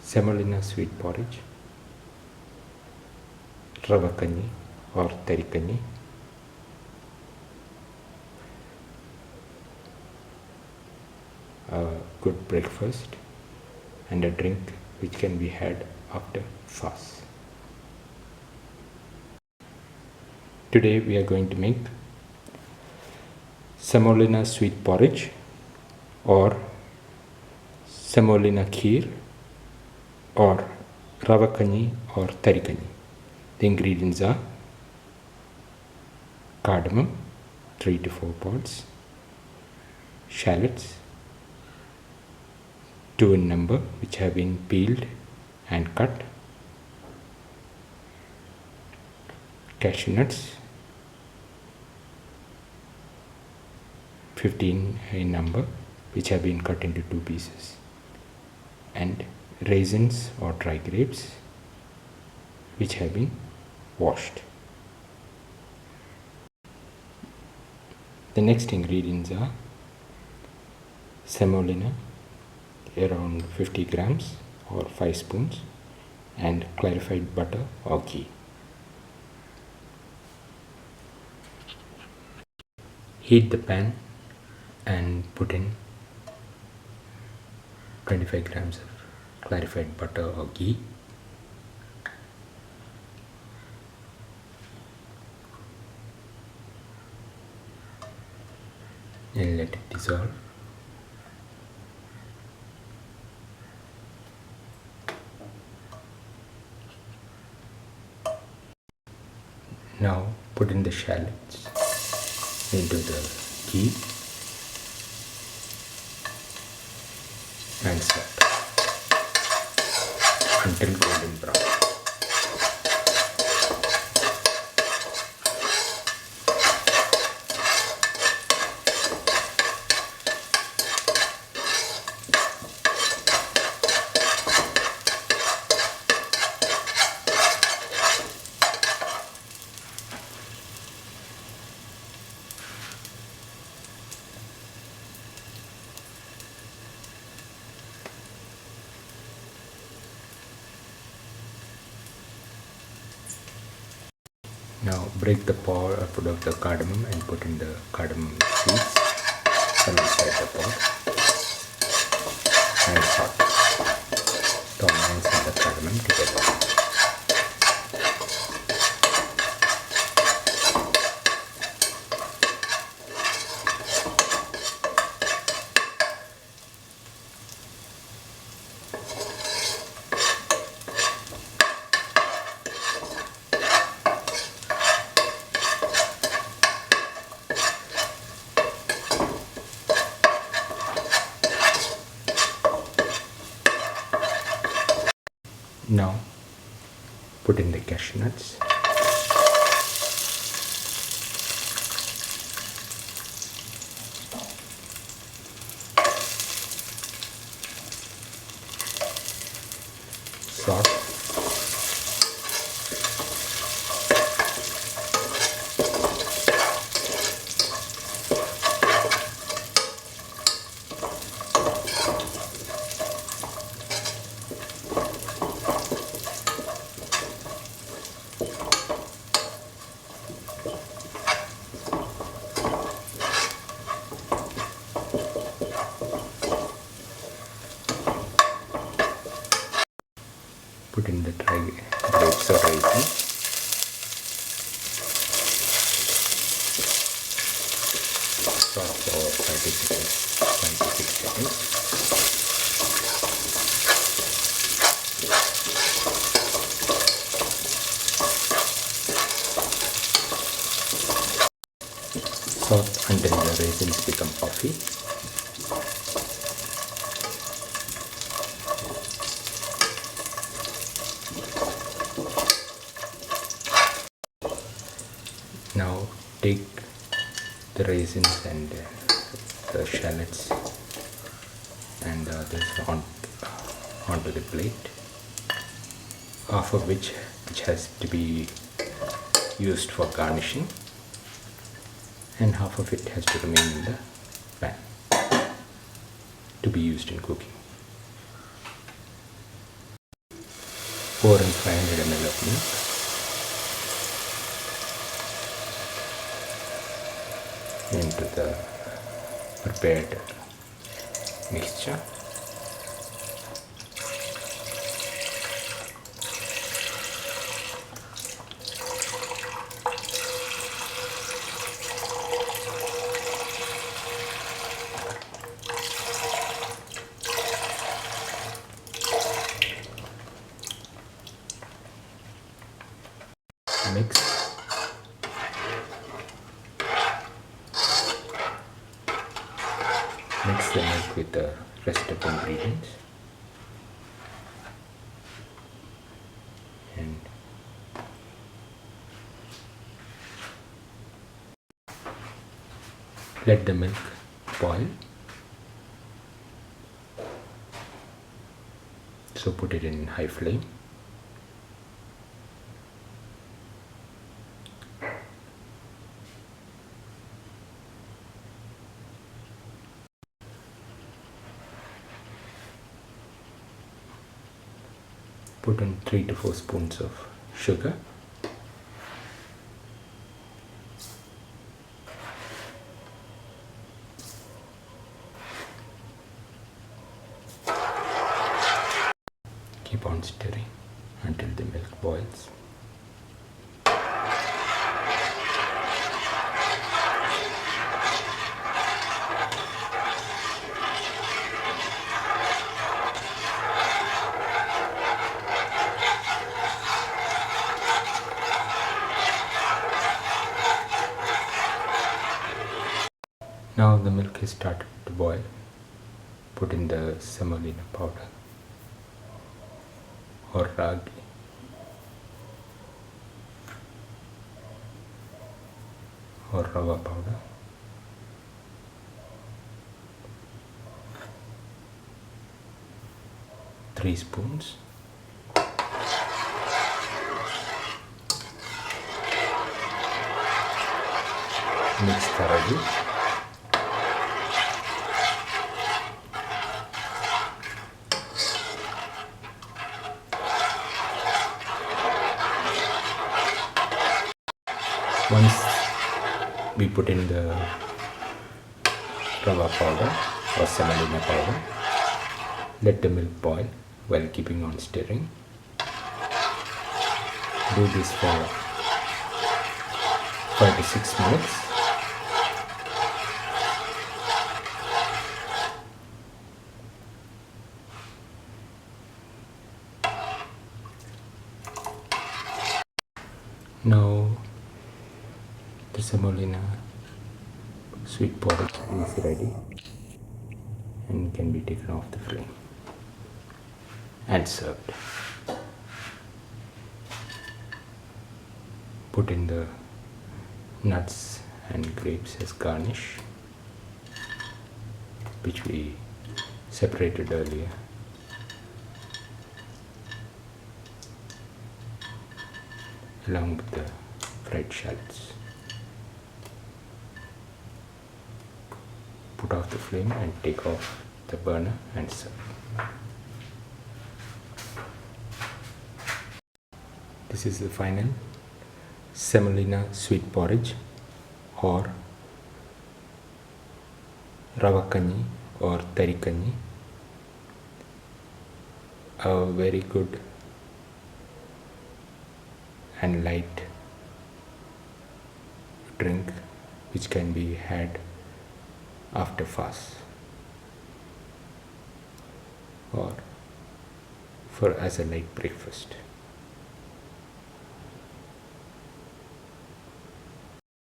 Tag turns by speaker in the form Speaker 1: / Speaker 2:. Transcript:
Speaker 1: Semolina sweet porridge, Rava Kheer or Thari, a good breakfast and a drink which can be had after fast. Today we are going to make Semolina sweet porridge or Semolina Kheer or Rava Kheer or Thari. The ingredients are cardamom 3 to 4 pods, shallots 2 in number which have been peeled and cut, cashew nuts 15 in number which have been cut into 2 pieces, and raisins or dry grapes which have been washed. The next ingredients are semolina around 50 grams or 5 spoons and clarified butter or ghee. Heat the pan and put in 25 grams of clarified butter or ghee. And let it dissolve. Now put in the shallots into the ghee and saute until golden brown. Now break the pot of the cardamom and put in the cardamom seeds from inside the pot and saute the onions and the cardamom together. Now put in the cashew nuts, saute, put in the dry grapes or raisins, saute for 5 to 6 seconds. Saute until the raisins become puffy. Now take the raisins and the shallots and this onto the plate, half of which has to be used for garnishing and half of it has to remain in the pan to be used in cooking. Pour in 500 ml of milk into the prepared mixture. Mix. Mix the milk with the rest of the ingredients and let the milk boil. So put it in high flame. Put in 3 to 4 spoons of sugar. Keep on stirring until the milk boils. Now the milk is started to boil. Put in the semolina powder or ragi. Or rava powder. Three spoons. Mix thoroughly. Once we put in the rava powder or semolina powder, let the milk boil while keeping on stirring. Do this for 5 to 6 minutes. Now the semolina sweet porridge is ready and can be taken off the flame and served. Put in the nuts and grapes as garnish, which we separated earlier. Along with the fried shallots. Put off the flame and take off the burner and serve. This is the final semolina sweet porridge or Rava Kheer or Thari kanji. A very good and light drink which can be had after fast or for as a light breakfast.